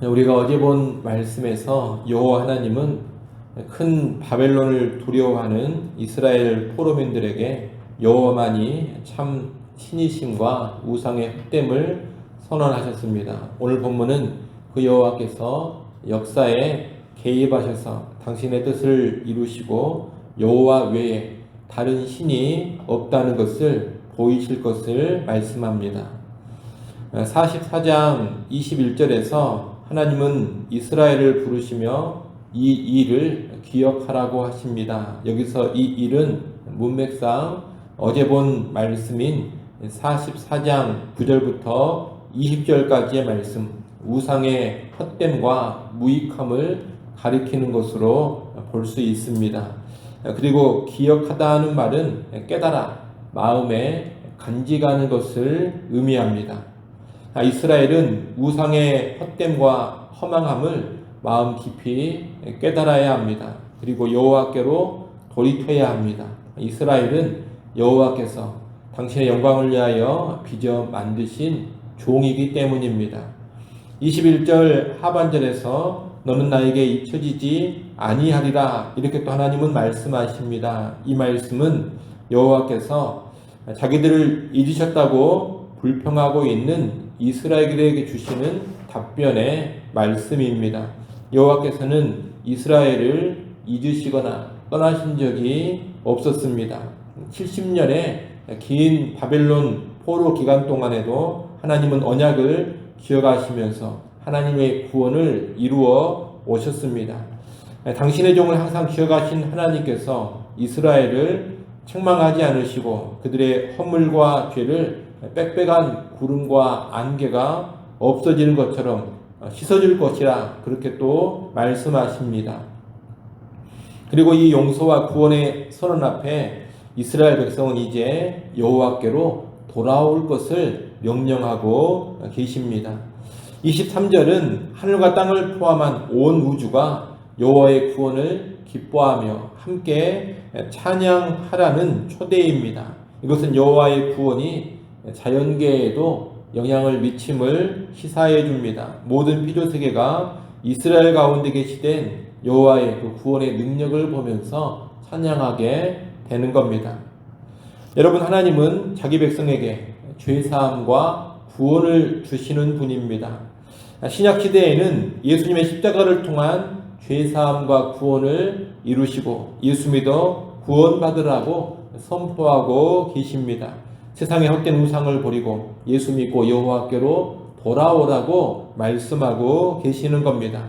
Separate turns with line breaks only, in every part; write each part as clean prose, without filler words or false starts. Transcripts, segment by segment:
우리가 어제 본 말씀에서 여호와 하나님은 큰 바벨론을 두려워하는 이스라엘 포로민들에게 여호와만이 참 신이심과 우상의 헛됨을 선언하셨습니다. 오늘 본문은 그 여호와께서 역사에 개입하셔서 당신의 뜻을 이루시고 여호와 외에 다른 신이 없다는 것을 보이실 것을 말씀합니다. 44장 21절에서 하나님은 이스라엘을 부르시며 이 일을 기억하라고 하십니다. 여기서 이 일은 문맥상 어제 본 말씀인 44장 9절부터 20절까지의 말씀, 우상의 헛됨과 무익함을 가리키는 것으로 볼 수 있습니다. 그리고 기억하다는 말은 깨달아, 마음에 간직하는 것을 의미합니다. 이스라엘은 우상의 헛됨과 허망함을 마음 깊이 깨달아야 합니다. 그리고 여호와께로 돌이켜야 합니다. 이스라엘은 여호와께서 당신의 영광을 위하여 빚어 만드신 종이기 때문입니다. 21절 하반절에서 너는 나에게 잊혀지지 아니하리라, 이렇게 또 하나님은 말씀하십니다. 이 말씀은 여호와께서 자기들을 잊으셨다고 불평하고 있는 이스라엘에게 주시는 답변의 말씀입니다. 여호와께서는 이스라엘을 잊으시거나 떠나신 적이 없었습니다. 70년의 긴 바벨론 포로 기간 동안에도 하나님은 언약을 기억하시면서 하나님의 구원을 이루어 오셨습니다. 당신의 종을 항상 기억하신 하나님께서 이스라엘을 책망하지 않으시고 그들의 허물과 죄를 빽빽한 구름과 안개가 없어지는 것처럼 씻어줄 것이라, 그렇게 또 말씀하십니다. 그리고 이 용서와 구원의 선언 앞에 이스라엘 백성은 이제 여호와께로 돌아올 것을 명령하고 계십니다. 23절은 하늘과 땅을 포함한 온 우주가 여호와의 구원을 기뻐하며 함께 찬양하라는 초대입니다. 이것은 여호와의 구원이 자연계에도 영향을 미침을 시사해 줍니다. 모든 피조세계가 이스라엘 가운데 계시된 여호와의 그 구원의 능력을 보면서 찬양하게 되는 겁니다. 여러분, 하나님은 자기 백성에게 죄사함과 구원을 주시는 분입니다. 신약시대에는 예수님의 십자가를 통한 죄사함과 구원을 이루시고 예수 믿어 구원받으라고 선포하고 계십니다. 세상의 헛된 우상을 버리고 예수 믿고 여호와께로 돌아오라고 말씀하고 계시는 겁니다.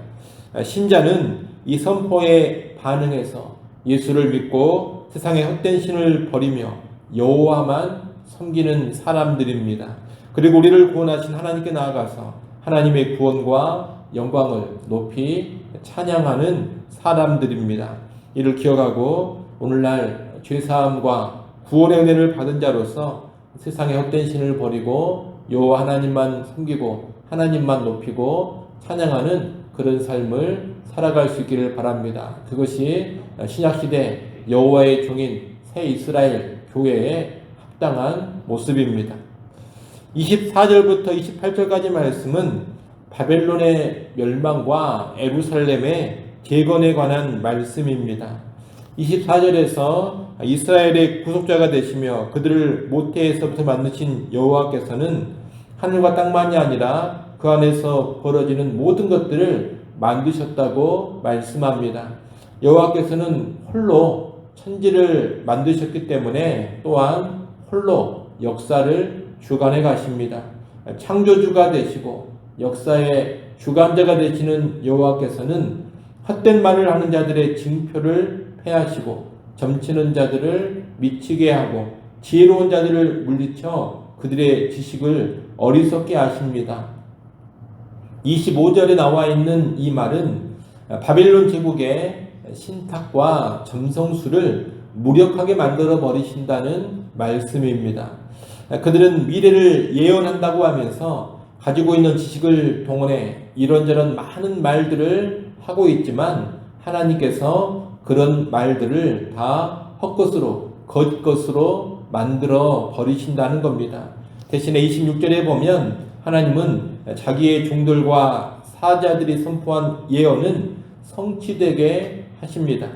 신자는 이 선포에 반응해서 예수를 믿고 세상의 헛된 신을 버리며 여호와만 섬기는 사람들입니다. 그리고 우리를 구원하신 하나님께 나아가서 하나님의 구원과 영광을 높이 찬양하는 사람들입니다. 이를 기억하고 오늘날 죄사함과 구원의 은혜를 받은 자로서 세상의 헛된 신을 버리고 여호와 하나님만 섬기고 하나님만 높이고 찬양하는 그런 삶을 살아갈 수 있기를 바랍니다. 그것이 신약시대 여호와의 종인 새 이스라엘 교회의 합당한 모습입니다. 24절부터 28절까지 말씀은 바벨론의 멸망과 예루살렘의 재건에 관한 말씀입니다. 24절에서 이스라엘의 구속자가 되시며 그들을 모태에서부터 만드신 여호와께서는 하늘과 땅만이 아니라 그 안에서 벌어지는 모든 것들을 만드셨다고 말씀합니다. 여호와께서는 홀로 천지를 만드셨기 때문에 또한 홀로 역사를 주관해 가십니다. 창조주가 되시고 역사의 주관자가 되시는 여호와께서는 헛된 말을 하는 자들의 징표를 패하시고 점치는 자들을 미치게 하고 지혜로운 자들을 물리쳐 그들의 지식을 어리석게 하십니다. 25절에 나와 있는 이 말은 바벨론 제국의 신탁과 점성술을 무력하게 만들어 버리신다는 말씀입니다. 그들은 미래를 예언한다고 하면서 가지고 있는 지식을 동원해 이런저런 많은 말들을 하고 있지만 하나님께서 그런 말들을 다 헛것으로 겉것으로 만들어 버리신다는 겁니다. 대신에 26절에 보면 하나님은 자기의 종들과 사자들이 선포한 예언은 성취되게 하십니다.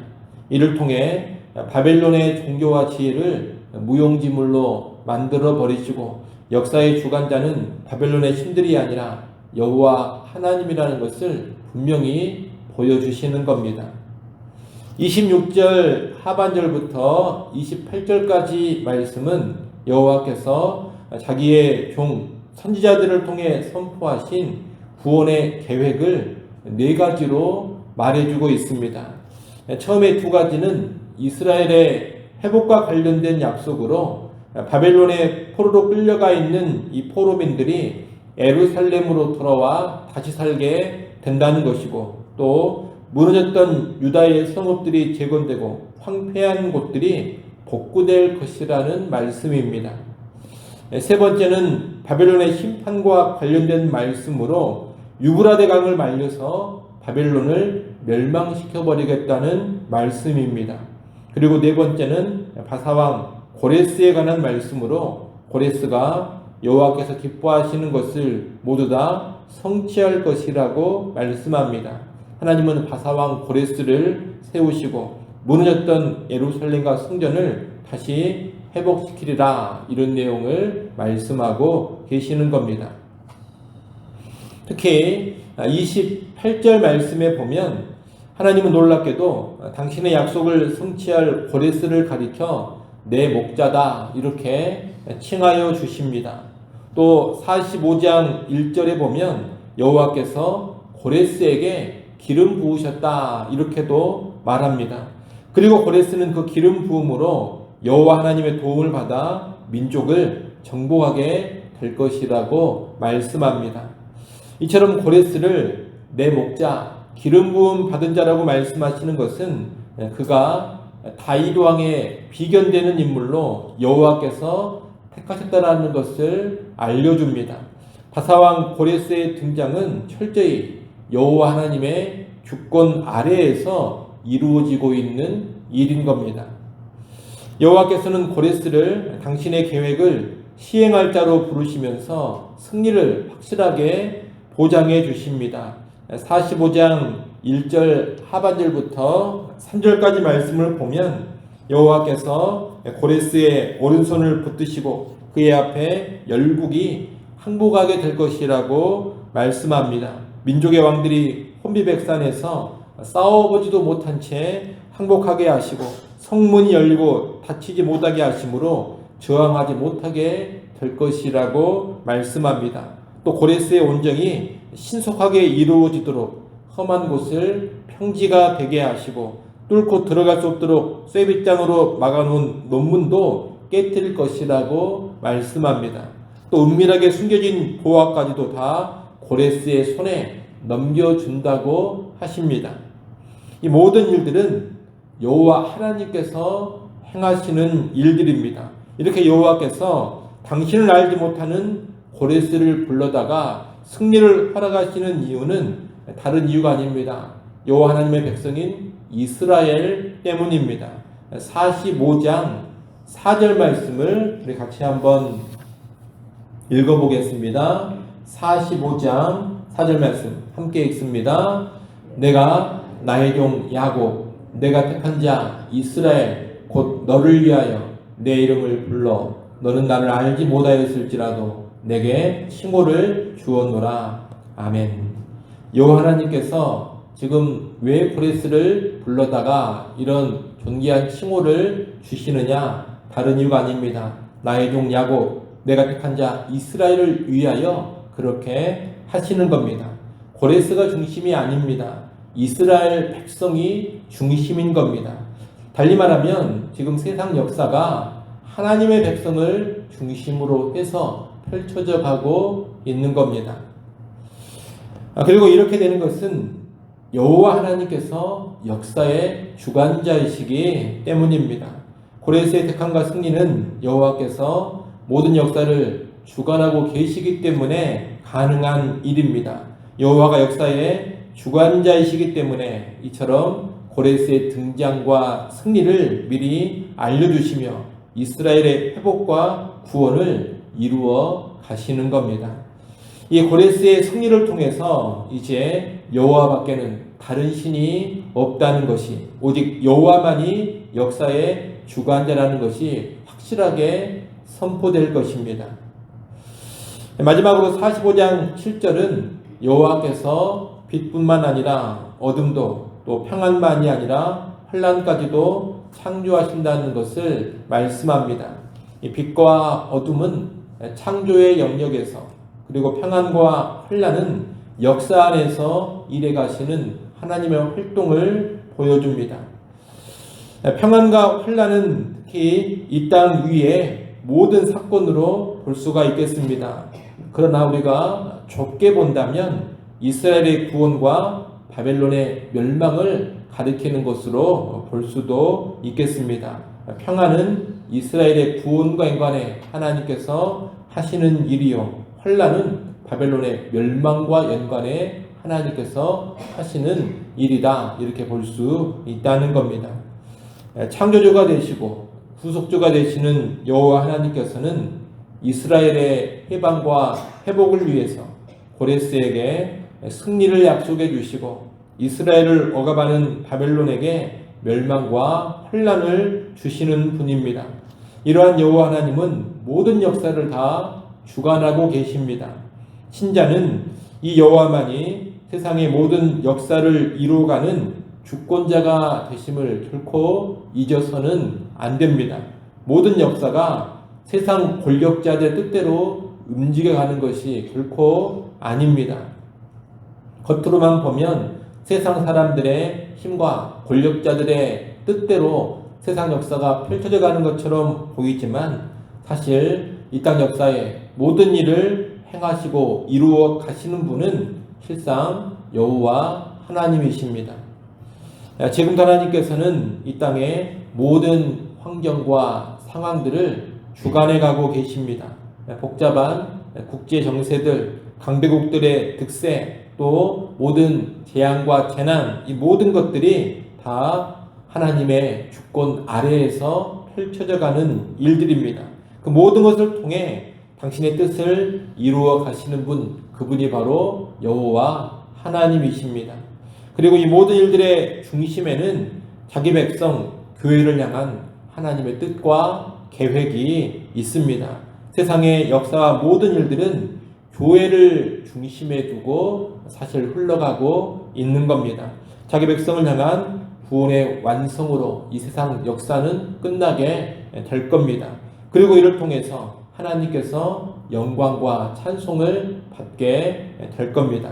이를 통해 바벨론의 종교와 지혜를 무용지물로 만들어 버리시고 역사의 주관자는 바벨론의 신들이 아니라 여호와 하나님이라는 것을 분명히 보여주시는 겁니다. 26절 하반절부터 28절까지 말씀은 여호와께서 자기의 종 선지자들을 통해 선포하신 구원의 계획을 4가지로 말해주고 있습니다. 처음에 2가지는 이스라엘의 회복과 관련된 약속으로 바벨론의 포로로 끌려가 있는 이 포로민들이 예루살렘으로 돌아와 다시 살게 된다는 것이고, 또 무너졌던 유다의 성읍들이 재건되고 황폐한 곳들이 복구될 것이라는 말씀입니다. 3번째는 바벨론의 심판과 관련된 말씀으로 유브라데 강을 말려서 바벨론을 멸망시켜버리겠다는 말씀입니다. 그리고 4번째는 바사왕 고레스에 관한 말씀으로 고레스가 여호와께서 기뻐하시는 것을 모두 다 성취할 것이라고 말씀합니다. 하나님은 바사왕 고레스를 세우시고 무너졌던 예루살렘과 성전을 다시 회복시키리라, 이런 내용을 말씀하고 계시는 겁니다. 특히 28절 말씀에 보면 하나님은 놀랍게도 당신의 약속을 성취할 고레스를 가리켜 내 목자다, 이렇게 칭하여 주십니다. 또 45장 1절에 보면 여호와께서 고레스에게 기름 부으셨다, 이렇게도 말합니다. 그리고 고레스는 그 기름 부음으로 여호와 하나님의 도움을 받아 민족을 정복하게 될 것이라고 말씀합니다. 이처럼 고레스를 내 목자, 기름 부음 받은 자라고 말씀하시는 것은 그가 다윗 왕의 비견되는 인물로 여호와께서 택하셨다라는 것을 알려줍니다. 바사왕 고레스의 등장은 철저히 여호와 하나님의 주권 아래에서 이루어지고 있는 일인 겁니다. 여호와께서는 고레스를 당신의 계획을 시행할 자로 부르시면서 승리를 확실하게 보장해 주십니다. 45장 1절 하반절부터 3절까지 말씀을 보면 여호와께서 고레스의 오른손을 붙드시고 그의 앞에 열국이 항복하게 될 것이라고 말씀합니다. 민족의 왕들이 혼비백산에서 싸워보지도 못한 채 항복하게 하시고 성문이 열리고 닫히지 못하게 하심으로 저항하지 못하게 될 것이라고 말씀합니다. 또 고레스의 온정이 신속하게 이루어지도록 험한 곳을 평지가 되게 하시고 뚫고 들어갈 수 없도록 쇠빗장으로 막아놓은 논문도 깨뜨릴 것이라고 말씀합니다. 또 은밀하게 숨겨진 보화까지도 다 고레스의 손에 넘겨준다고 하십니다. 이 모든 일들은 여호와 하나님께서 행하시는 일들입니다. 이렇게 여호와께서 당신을 알지 못하는 고레스를 불러다가 승리를 허락하시는 이유는 다른 이유가 아닙니다. 여호와 하나님의 백성인 이스라엘 때문입니다. 45장 4절 말씀을 우리 같이 한번 읽어보겠습니다. 45장 4절 말씀 함께 읽습니다. 내가 나의 종 야곱, 내가 택한 자 이스라엘, 곧 너를 위하여 내 이름을 불러 너는 나를 알지 못하였을지라도 내게 칭호를 주었노라. 아멘. 여호와 하나님께서 지금 왜 고레스를 불러다가 이런 존귀한 칭호를 주시느냐? 다른 이유가 아닙니다. 나의 종 야곱, 내가 택한 자 이스라엘을 위하여 그렇게 하시는 겁니다. 고레스가 중심이 아닙니다. 이스라엘 백성이 중심인 겁니다. 달리 말하면 지금 세상 역사가 하나님의 백성을 중심으로 해서 펼쳐져 가고 있는 겁니다. 그리고 이렇게 되는 것은 여호와 하나님께서 역사의 주관자이시기 때문입니다. 고레스의 택함과 승리는 여호와께서 모든 역사를 주관하고 계시기 때문에 가능한 일입니다. 여호와가 역사의 주관자이시기 때문에 이처럼 고레스의 등장과 승리를 미리 알려주시며 이스라엘의 회복과 구원을 이루어 가시는 겁니다. 이 고레스의 승리를 통해서 이제 여호와밖에는 다른 신이 없다는 것이, 오직 여호와만이 역사의 주관자라는 것이 확실하게 선포될 것입니다. 마지막으로 45장 7절은 여호와께서 빛뿐만 아니라 어둠도 또 평안만이 아니라 환난까지도 창조하신다는 것을 말씀합니다. 이 빛과 어둠은 창조의 영역에서, 그리고 평안과 환난은 역사 안에서 일해 가시는 하나님의 활동을 보여줍니다. 평안과 환난은 특히 이 땅 위에 모든 사건으로 볼 수가 있겠습니다. 그러나 우리가 좁게 본다면 이스라엘의 구원과 바벨론의 멸망을 가리키는 것으로 볼 수도 있겠습니다. 평안은 이스라엘의 구원과 연관해 하나님께서 하시는 일이요, 환난은 바벨론의 멸망과 연관해 하나님께서 하시는 일이다, 이렇게 볼 수 있다는 겁니다. 창조주가 되시고 구속주가 되시는 여호와 하나님께서는 이스라엘의 해방과 회복을 위해서 고레스에게 승리를 약속해 주시고 이스라엘을 억압하는 바벨론에게 멸망과 환난을 주시는 분입니다. 이러한 여호와 하나님은 모든 역사를 다 주관하고 계십니다. 신자는 이 여호와만이 세상의 모든 역사를 이루어가는 주권자가 되심을 결코 잊어서는 안 됩니다. 모든 역사가 세상 권력자들의 뜻대로 움직여가는 것이 결코 아닙니다. 겉으로만 보면 세상 사람들의 힘과 권력자들의 뜻대로 세상 역사가 펼쳐져 가는 것처럼 보이지만 사실 이 땅 역사의 모든 일을 행하시고 이루어 가시는 분은 실상 여호와 하나님이십니다. 지금도 하나님께서는 이 땅의 모든 환경과 상황들을 주관해 가고 계십니다. 복잡한 국제 정세들, 강대국들의 득세, 또 모든 재앙과 재난, 이 모든 것들이 다 하나님의 주권 아래에서 펼쳐져 가는 일들입니다. 그 모든 것을 통해 당신의 뜻을 이루어 가시는 분, 그분이 바로 여호와 하나님이십니다. 그리고 이 모든 일들의 중심에는 자기 백성, 교회를 향한 하나님의 뜻과 계획이 있습니다. 세상의 역사와 모든 일들은 교회를 중심에 두고 사실 흘러가고 있는 겁니다. 자기 백성을 향한 구원의 완성으로 이 세상 역사는 끝나게 될 겁니다. 그리고 이를 통해서 하나님께서 영광과 찬송을 받게 될 겁니다.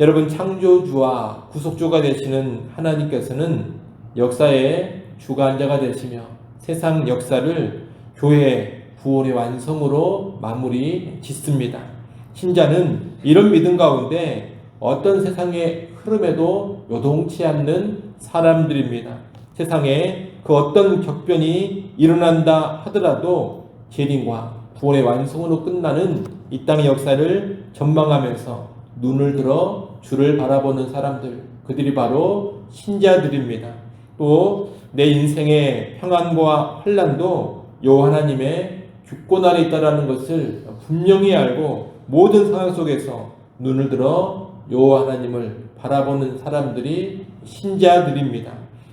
여러분, 창조주와 구속주가 되시는 하나님께서는 역사의 주관자가 되시며 세상 역사를 교회 구원의 완성으로 마무리 짓습니다. 신자는 이런 믿음 가운데 어떤 세상의 흐름에도 요동치 않는 사람들입니다. 세상에 그 어떤 격변이 일어난다 하더라도 재림과 구원의 완성으로 끝나는 이 땅의 역사를 전망하면서 눈을 들어 주를 바라보는 사람들, 그들이 바로 신자들입니다. 또 내 인생의 평안과 환난도 여호와 하나님의 주권 아래 있다라는 것을 분명히 알고 모든 상황 속에서 눈을 들어 여호와 하나님을 바라보는 사람들이 신자들입니다.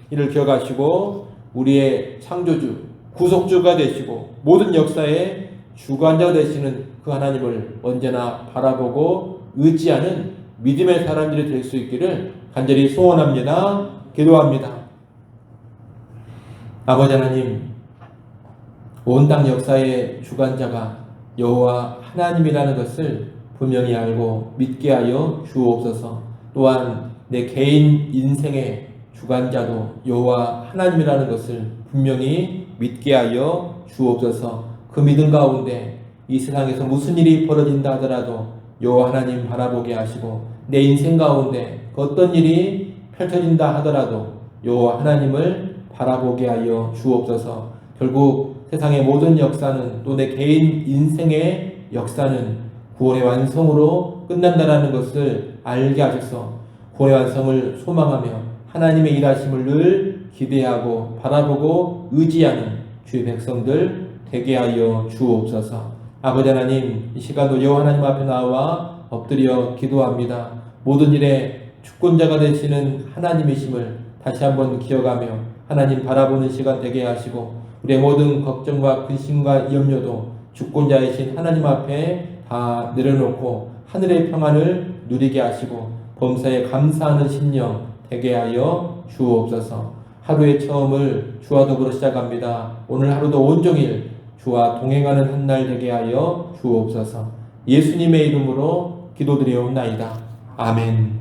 이를 기억하시고 우리의 창조주, 구속주가 되시고 모든 역사의 주관자가 되시는 그 하나님을 언제나 바라보고 의지하는 믿음의 사람들이 될 수 있기를 간절히 소원합니다. 기도합니다. 아버지 하나님, 온 땅 역사의 주관자가 여호와 하나님이라는 것을 분명히 알고 믿게 하여 주옵소서. 또한 내 개인 인생의 주관자도 여호와 하나님이라는 것을 분명히 믿게 하여 주옵소서. 그 믿음 가운데 이 세상에서 무슨 일이 벌어진다 하더라도 여호와 하나님 바라보게 하시고 내 인생 가운데 어떤 일이 펼쳐진다 하더라도 여호와 하나님을 바라보게 하여 주옵소서. 결국 세상의 모든 역사는 또 내 개인 인생의 역사는 구원의 완성으로 끝난다라는 것을 알게 하셔서 구원의 완성을 소망하며 하나님의 일하심을 늘 기대하고 바라보고 의지하는 주의 백성들 되게 하여 주옵소서. 아버지 하나님, 이 시간도 여호와 하나님 앞에 나와 엎드려 기도합니다. 모든 일에 주권자가 되시는 하나님이심을 다시 한번 기억하며 하나님 바라보는 시간 되게 하시고 우리의 모든 걱정과 근심과 염려도 주권자이신 하나님 앞에 다 내려놓고 하늘의 평안을 누리게 하시고 범사에 감사하는 심령 되게 하여 주옵소서. 하루의 처음을 주와 더불어 시작합니다. 오늘 하루도 온종일 주와 동행하는 한 날 되게 하여 주옵소서. 예수님의 이름으로 기도드리옵나이다. 아멘.